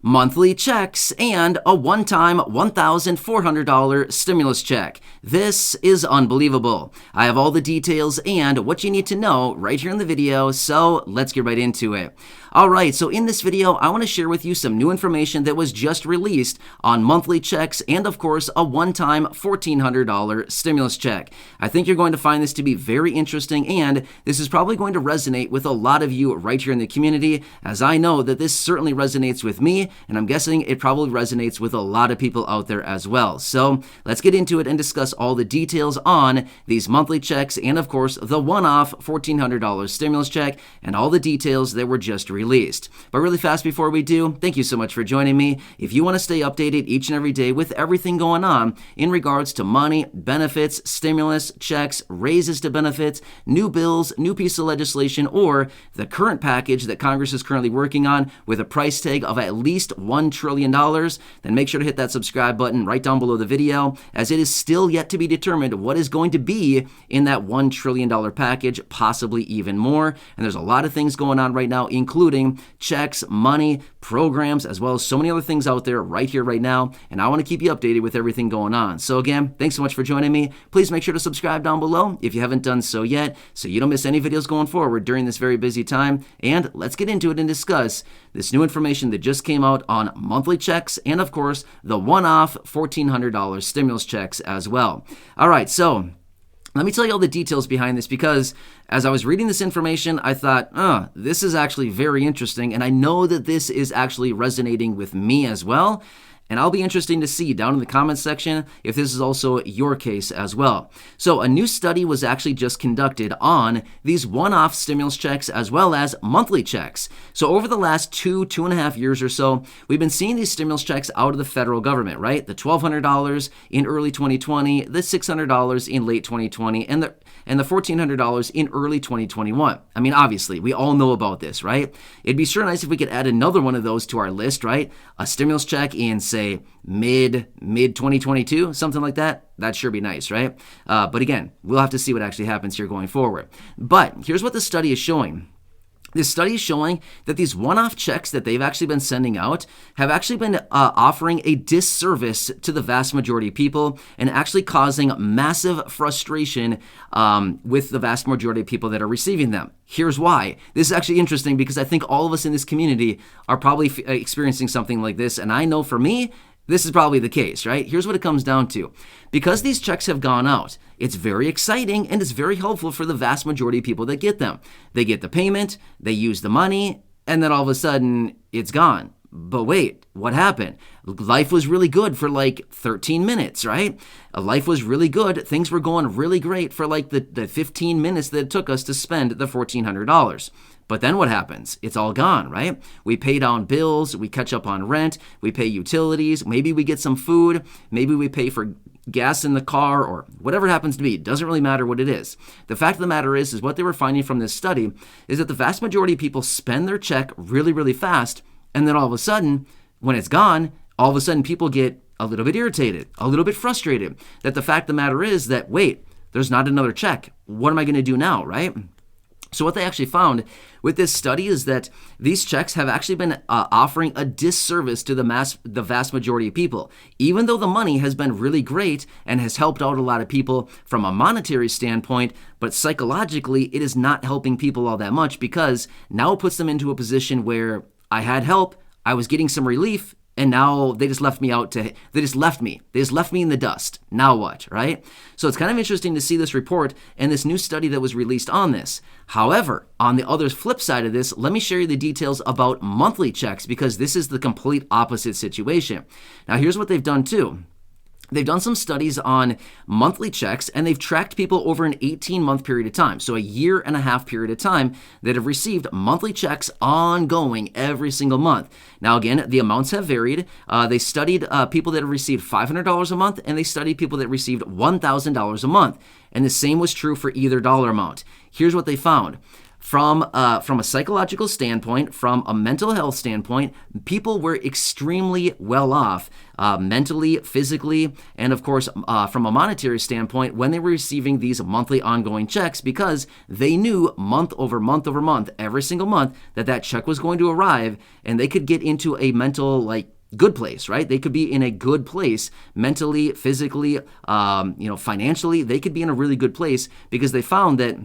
monthly checks, and a one-time $1,400 stimulus check. This is unbelievable. I have all the details and what you need to know right here in the video, so let's get right into it. Alright, so in this video, I want to share with you some new information that was just released on monthly checks and, of course, a one-time $1,400 stimulus check. I think you're going to find this to be very interesting, and this is probably going to resonate with a lot of you right here in the community, as I know that this certainly resonates with me, and I'm guessing it probably resonates with a lot of people out there as well. So let's get into it and discuss all the details on these monthly checks and, of course, the one-off $1,400 stimulus check and all the details that were just released. But really fast before we do, thank you so much for joining me. If you want to stay updated each and every day with everything going on in regards to money, benefits, stimulus, checks, raises to benefits, new bills, new piece of legislation, or the current package that Congress is currently working on with a price tag of at least $1 trillion, then make sure to hit that subscribe button right down below the video, as it is still yet to be determined what is going to be in that $1 trillion package, possibly even more. And there's a lot of things going on right now, including checks, money, programs, as well as so many other things out there right here, right now. And I want to keep you updated with everything going on. So again, thanks so much for joining me. Please make sure to subscribe down below if you haven't done so yet, so you don't miss any videos going forward during this very busy time. And let's get into it and discuss this new information that just came out on monthly checks and, of course, the one-off $1,400 stimulus checks as well. All right, so let me tell you all the details behind this, because as I was reading this information, I thought, this is actually very interesting, and I know that this is actually resonating with me as well. And I'll be interested to see down in the comments section if this is also your case as well. So a new study was actually just conducted on these one-off stimulus checks as well as monthly checks. So over the last 2.5 years or so, we've been seeing these stimulus checks out of the federal government, right? The $1,200 in early 2020, the $600 in late 2020, and the $1,400 in early 2021. I mean, obviously, we all know about this, right? It'd be sure nice if we could add another one of those to our list, right? A stimulus check in, say, mid 2022, something like that. That'd sure be nice, right? But again, we'll have to see what actually happens here going forward. But here's what the study is showing. This study is showing that these one-off checks that they've actually been sending out have actually been offering a disservice to the vast majority of people and actually causing massive frustration with the vast majority of people that are receiving them. Here's why. This is actually interesting because I think all of us in this community are probably experiencing something like this, and I know for me, this is probably the case, right? Here's what it comes down to. Because these checks have gone out, it's very exciting and it's very helpful for the vast majority of people that get them. They get the payment, they use the money, and then all of a sudden, it's gone. But wait, what happened? Life was really good for like 13 minutes, right? Life was really good. Things were going really great for like the 15 minutes that it took us to spend the $1,400. But then what happens? It's all gone, right? We pay down bills, we catch up on rent, we pay utilities, maybe we get some food, maybe we pay for gas in the car, or whatever it happens to be. It doesn't really matter what it is. The fact of the matter is what they were finding from this study is that the vast majority of people spend their check really, really fast, and then all of a sudden, when it's gone, all of a sudden people get a little bit irritated, a little bit frustrated, that the fact of the matter is that, wait, there's not another check. What am I going to do now, right? So what they actually found with this study is that these checks have actually been offering a disservice to the vast majority of people. Even though the money has been really great and has helped out a lot of people from a monetary standpoint, but psychologically it is not helping people all that much, because now it puts them into a position where I had help, I was getting some relief, and now they just left me in the dust. Now what, right? So it's kind of interesting to see this report and this new study that was released on this. However, on the other flip side of this, let me share you the details about monthly checks, because this is the complete opposite situation. Now here's what they've done too. They've done some studies on monthly checks, and they've tracked people over an 18-month period of time, so a year and a half period of time, that have received monthly checks ongoing every single month. Now, again, the amounts have varied. They studied people that have received $500 a month, and they studied people that received $1,000 a month, and the same was true for either dollar amount. Here's what they found. From a psychological standpoint, from a mental health standpoint, people were extremely well off mentally, physically, and of course, from a monetary standpoint when they were receiving these monthly ongoing checks, because they knew month over month over month, every single month, that check was going to arrive, and they could get into a mental, good place, right? They could be in a good place mentally, physically, financially. They could be in a really good place because they found that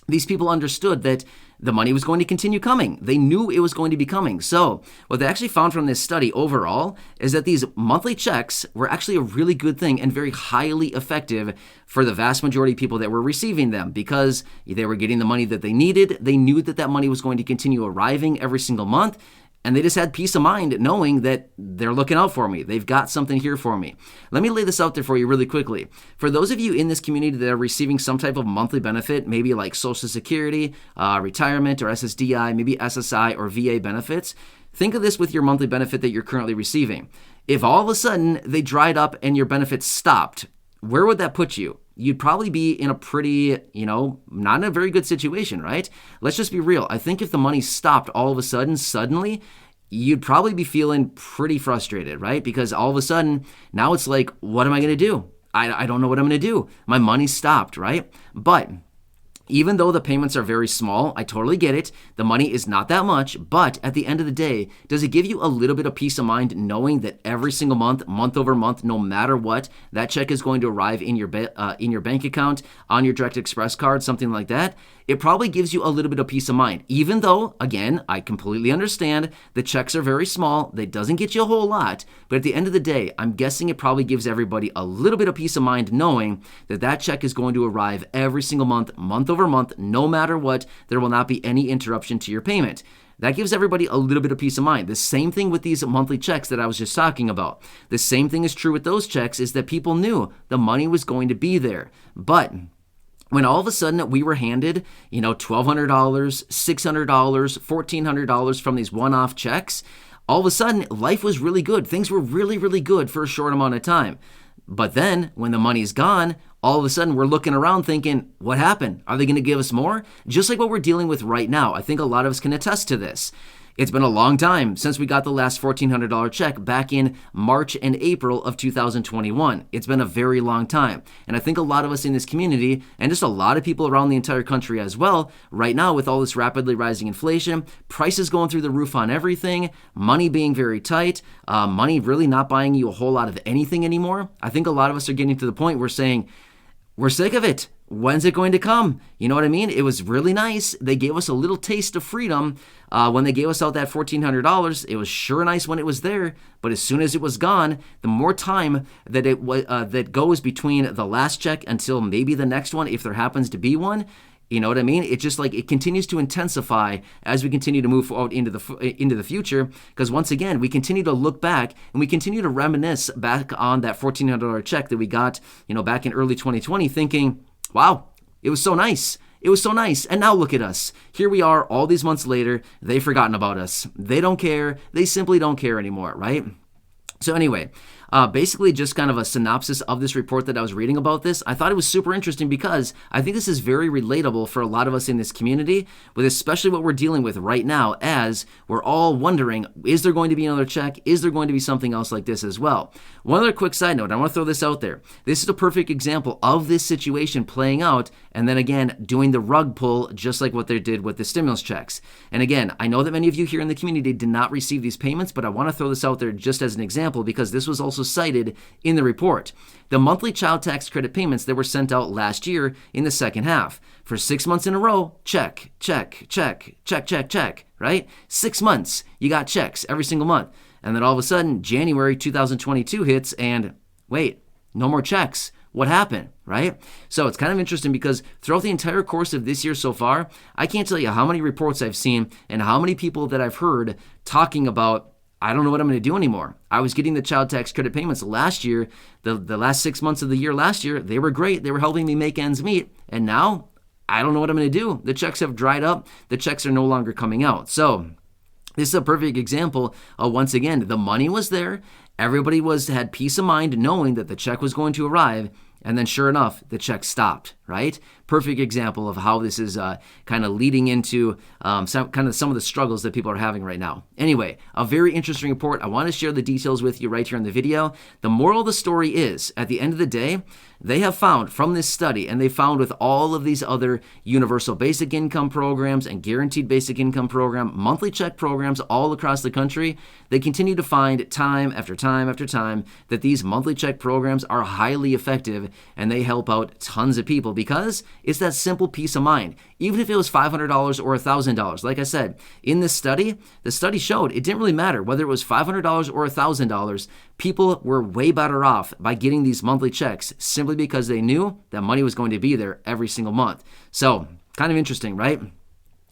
these people understood that the money was going to continue coming. They knew it was going to be coming. So what they actually found from this study overall is that these monthly checks were actually a really good thing and very highly effective for the vast majority of people that were receiving them, because they were getting the money that they needed. They knew that money was going to continue arriving every single month. And they just had peace of mind knowing that they're looking out for me. They've got something here for me. Let me lay this out there for you really quickly. For those of you in this community that are receiving some type of monthly benefit, maybe like Social Security, retirement, or SSDI, maybe SSI or VA benefits, think of this with your monthly benefit that you're currently receiving. If all of a sudden they dried up and your benefits stopped, where would that put you? You'd probably be in a pretty, not in a very good situation, right? Let's just be real. I think if the money stopped all of a sudden, suddenly, you'd probably be feeling pretty frustrated, right? Because all of a sudden, now it's like, what am I going to do? I don't know what I'm going to do. My money stopped, right? But even though the payments are very small, I totally get it. The money is not that much, but at the end of the day, does it give you a little bit of peace of mind knowing that every single month, month over month, no matter what, that check is going to arrive in your bank account, on your Direct Express card, something like that? It probably gives you a little bit of peace of mind, even though, again, I completely understand the checks are very small. That doesn't get you a whole lot, but at the end of the day, I'm guessing it probably gives everybody a little bit of peace of mind knowing that check is going to arrive every single month, month over month, no matter what. There will not be any interruption to your payment. That gives everybody a little bit of peace of mind. The same thing with these monthly checks that I was just talking about. The same thing is true with those checks, is that people knew the money was going to be there. But when all of a sudden we were handed, $1,200, $600, $1,400 from these one-off checks, all of a sudden life was really good. Things were really, really good for a short amount of time. But then when the money's gone, all of a sudden we're looking around thinking, what happened? Are they going to give us more? Just like what we're dealing with right now. I think a lot of us can attest to this. It's been a long time since we got the last $1,400 check back in March and April of 2021. It's been a very long time. And I think a lot of us in this community, and just a lot of people around the entire country as well, right now with all this rapidly rising inflation, prices going through the roof on everything, money being very tight, money really not buying you a whole lot of anything anymore. I think a lot of us are getting to the point where we're saying, we're sick of it. When's it going to come? You know what I mean? It was really nice. They gave us a little taste of freedom when they gave us out that $1,400. It was sure nice when it was there, but as soon as it was gone, the more time that that goes between the last check until maybe the next one, if there happens to be one, you know what I mean? It's just like it continues to intensify as we continue to move forward into the future, because once again, we continue to look back and we continue to reminisce back on that $1,400 check that we got, back in early 2020, thinking, wow, it was so nice. It was so nice. And now look at us. Here we are all these months later. They've forgotten about us. They don't care. They simply don't care anymore, right? So anyway, basically just kind of a synopsis of this report that I was reading about this. I thought it was super interesting because I think this is very relatable for a lot of us in this community, with especially what we're dealing with right now, as we're all wondering, is there going to be another check? Is there going to be something else like this as well? One other quick side note, I want to throw this out there. This is a perfect example of this situation playing out, and then again, doing the rug pull, just like what they did with the stimulus checks. And again, I know that many of you here in the community did not receive these payments, but I want to throw this out there just as an example, because this was also cited in the report. The monthly child tax credit payments that were sent out last year in the second half. For 6 months in a row, check, check, check, check, check, check, right? 6 months, you got checks every single month. And then all of a sudden, January 2022 hits and wait, no more checks. What happened, right? So it's kind of interesting because throughout the entire course of this year so far, I can't tell you how many reports I've seen and how many people that I've heard talking about, I don't know what I'm going to do anymore. I was getting the child tax credit payments last year, the last 6 months of the year last year. They were great. They were helping me make ends meet. And now I don't know what I'm going to do. The checks have dried up. The checks are no longer coming out. So this is a perfect example of, once again, the money was there. Everybody had peace of mind knowing that the check was going to arrive. And then sure enough, the check stopped. right? Perfect example of how this is kind of leading into some of the struggles that people are having right now. Anyway, a very interesting report. I want to share the details with you right here in the video. The moral of the story is, at the end of the day, they have found from this study, and they found with all of these other universal basic income programs and guaranteed basic income program, monthly check programs all across the country, they continue to find time after time after time that these monthly check programs are highly effective and they help out tons of people because it's that simple peace of mind. Even if it was $500 or $1,000, like I said, in this study, the study showed it didn't really matter whether it was $500 or $1,000. People were way better off by getting these monthly checks simply because they knew that money was going to be there every single month. So, kind of interesting, right?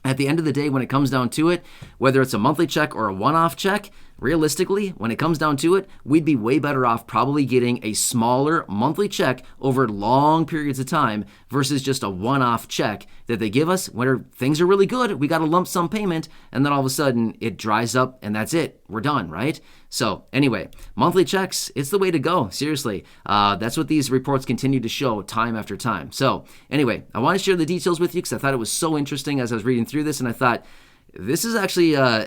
At the end of the day, when it comes down to it, whether it's a monthly check or a one-off check, realistically, when it comes down to it, we'd be way better off probably getting a smaller monthly check over long periods of time versus just a one-off check that they give us when things are really good. We got a lump sum payment, and then all of a sudden it dries up and that's it. We're done, right? So anyway, monthly checks, it's the way to go. Seriously, that's what these reports continue to show time after time. So anyway, I want to share the details with you because I thought it was so interesting as I was reading through this, and I thought, this is actually, I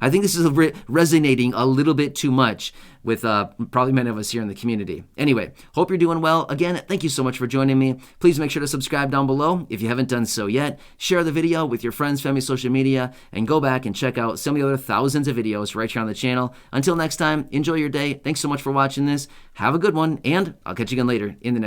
think this is resonating a little bit too much with probably many of us here in the community. Anyway, hope you're doing well. Again, thank you so much for joining me. Please make sure to subscribe down below if you haven't done so yet. Share the video with your friends, family, social media, and go back and check out some of the other thousands of videos right here on the channel. Until next time, enjoy your day. Thanks so much for watching this. Have a good one, and I'll catch you again later in the next